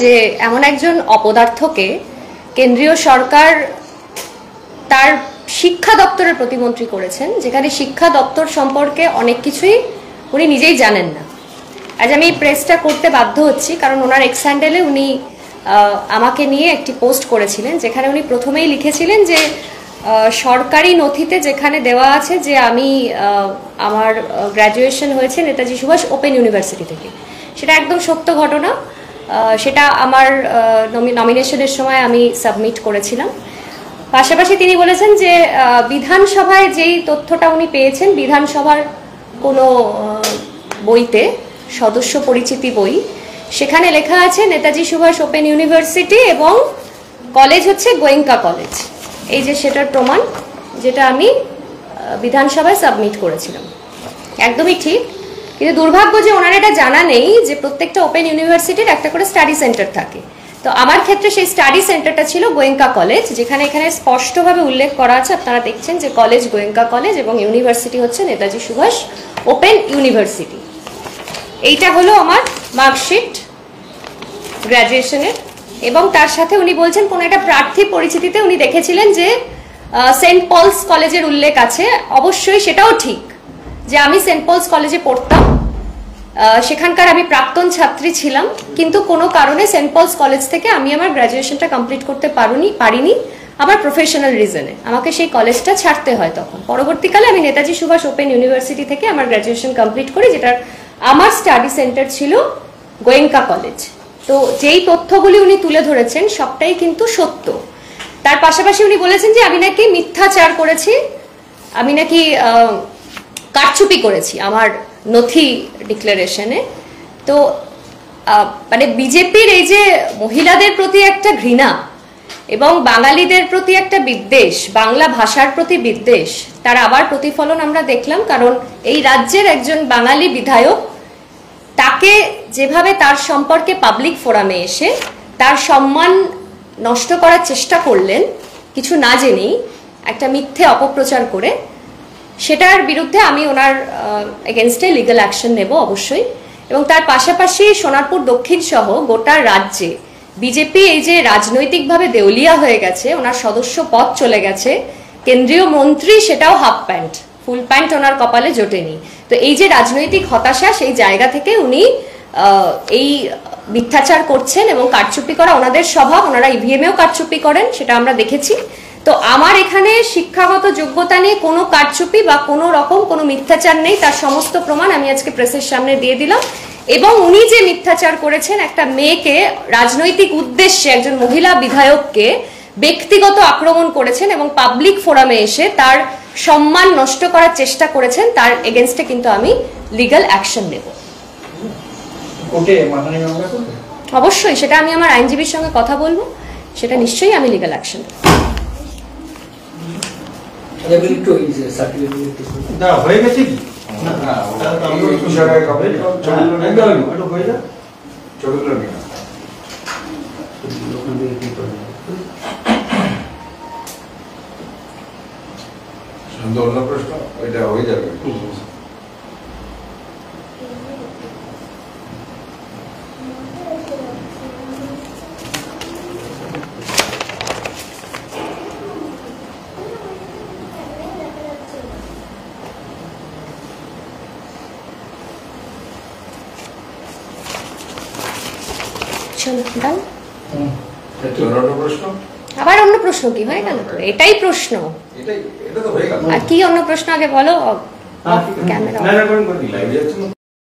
যে এমন একজন অপদার্থকে কেন্দ্রীয় সরকার তার শিক্ষা দপ্তরের প্রতিমন্ত্রী করেছেন, যেখানে শিক্ষা দপ্তর সম্পর্কে অনেক কিছুই উনি নিজেই জানেন না। আজ আমি প্রেসটা করতে বাধ্য হচ্ছি কারণ ওনার এক্স হ্যান্ডেলে উনি আমাকে নিয়ে একটি পোস্ট করেছিলেন, যেখানে উনি প্রথমেই লিখেছিলেন যে সরকারি নথিতে যেখানে দেওয়া আছে যে আমি আমার গ্র্যাজুয়েশন হয়েছে নেতাজি সুভাষ ওপেন ইউনিভার্সিটি থেকে, সেটা একদম সত্য ঘটনা। সেটা আমার নমিনেশনের সময় আমি সাবমিট করেছিলাম। পাশাপাশি তিনি বলেছেন যে বিধানসভায় যেই তথ্যটা উনি পেয়েছেন, বিধানসভার কোনো বইতে, সদস্য পরিচিতি বই, সেখানে লেখা আছে নেতাজি সুভাষ ওপেন ইউনিভার্সিটি এবং কলেজ হচ্ছে গোয়েঙ্কা কলেজ। এই যে সেটার প্রমাণ, যেটা আমি বিধানসভায় সাবমিট করেছিলাম, একদমই ঠিক। কিন্তু দুর্ভাগ্য যে ওনার এটা জানা নেই যে প্রত্যেকটা ওপেন ইউনিভার্সিটির একটা করে স্টাডি সেন্টার থাকে। তো আমার ক্ষেত্রে সেই স্টাডি সেন্টারটা ছিল গোয়েঙ্কা কলেজ, যেখানে এখানে স্পষ্টভাবে উল্লেখ করা আছে, আপনারা দেখছেন যে কলেজ গোয়েঙ্কা কলেজ এবং ইউনিভার্সিটি হচ্ছে নেতাজি সুভাষ ওপেন ইউনিভার্সিটি। এইটা হলো আমার মার্কশিট গ্র্যাজুয়েশনের। এবং তার সাথে উনি বলছেন কোন একটা প্রার্থী পরিচিতিতে উনি দেখেছিলেন যে সেন্ট পলস কলেজের উল্লেখ আছে। অবশ্যই সেটাও ঠিক যে আমি সেন্ট পলস কলেজে পড়তাম, সেখানকার আমি প্রাক্তন ছাত্রী ছিলাম, কিন্তু কোনো কারণে সেন্ট পলস কলেজ থেকে আমি আমার গ্র্যাজুয়েশনটা কমপ্লিট করতে পারিনি। আমার প্রফেশনাল রিজনে আমাকে সেই কলেজটা ছাড়তে হয়। তখন পরবর্তীকালে আমি নেতাজি সুভাষ ওপেন ইউনিভার্সিটি থেকে আমার গ্র্যাজুয়েশন কমপ্লিট করি, যেটার আমার স্টাডি সেন্টার ছিল গোয়েঙ্কা কলেজ। তো যেই তথ্যগুলি উনি তুলে ধরেছেন সবটাই কিন্তু সত্য। তার পাশাপাশি উনি বলেছেন যে আমি নাকি মিথ্যাচার করেছি, আমি নাকি কারচুপি করেছি আমার নথি ডিক্লারেশনে। তো মানে বিজেপির এই যে মহিলাদের প্রতি একটা ঘৃণা এবং বাঙালিদের প্রতি একটা বিদ্বেষ, বাংলা ভাষার প্রতি বিদ্বেষ, তার আবার প্রতিফলন আমরা দেখলাম। কারণ এই রাজ্যের একজন বাঙালি বিধায়ক, তাকে যেভাবে তার সম্পর্কে পাবলিক ফোরামে এসে তার সম্মান নষ্ট করার চেষ্টা করলেন কিছু না জেনেই, একটা মিথ্যে অপপ্রচার করে, সেটার বিরুদ্ধে আমি ওনার এগেনস্টে লিগ্যাল অ্যাকশন নেব অবশ্যই। এবং তার পাশাপাশি সোনারপুর দক্ষিণ সহ গোটা রাজ্যে বিজেপি এই যে রাজনৈতিকভাবে দেউলিয়া হয়ে গেছে, ওনার সদস্য পদ চলে গেছে, কেন্দ্রীয় মন্ত্রী সেটাও হাফ প্যান্ট, ফুল প্যান্ট ওনার কপালে জোটেনি। তো এই যে রাজনৈতিক হতাশা, সেই জায়গা থেকে উনি এই মিথ্যাচার করছেন এবং কারচুপি করা ওনাদের স্বভাব। ওনারা ইভিএমেও কারচুপি করেন, সেটা আমরা দেখেছি। তো আমার এখানে শিক্ষাগত যোগ্যতা নিয়ে কোনো কারচুপি বা কোনো রকম কোনো মিথ্যাচার নেই, তার সমস্ত প্রমাণ আমি আজকে প্রেসের সামনে দিয়ে দিলাম। এবং উনি যে মিথ্যাচার করেছেন, একটা মেয়েকে রাজনৈতিক উদ্দেশ্যে, একজন মহিলা বিধায়ককে ব্যক্তিগত আক্রমণ করেছেন এবং পাবলিক ফোরামে এসে তার সম্মান নষ্ট করার চেষ্টা করেছেন, তার এগেনস্টে কিন্তু আমি লিগ্যাল অ্যাকশন নেব অবশ্যই। সেটা আমি আমার আইনজীবীর সঙ্গে কথা বলবো, সেটা নিশ্চয়ই আমি লিগ্যাল অ্যাকশন নেব। হয়ে গেছে কি না, ওটা তো আমরা বিষয়টাকে কবে একদম হয়ে যা চলুন না ওখান থেকে কি করব সুন্দর না প্রশ্ন, এটা হয়ে যাবে। আবার অন্য প্রশ্ন কি হয়ে গেল? এটাই প্রশ্ন, আর কি অন্য প্রশ্ন আগে বলো। ক্যামেরা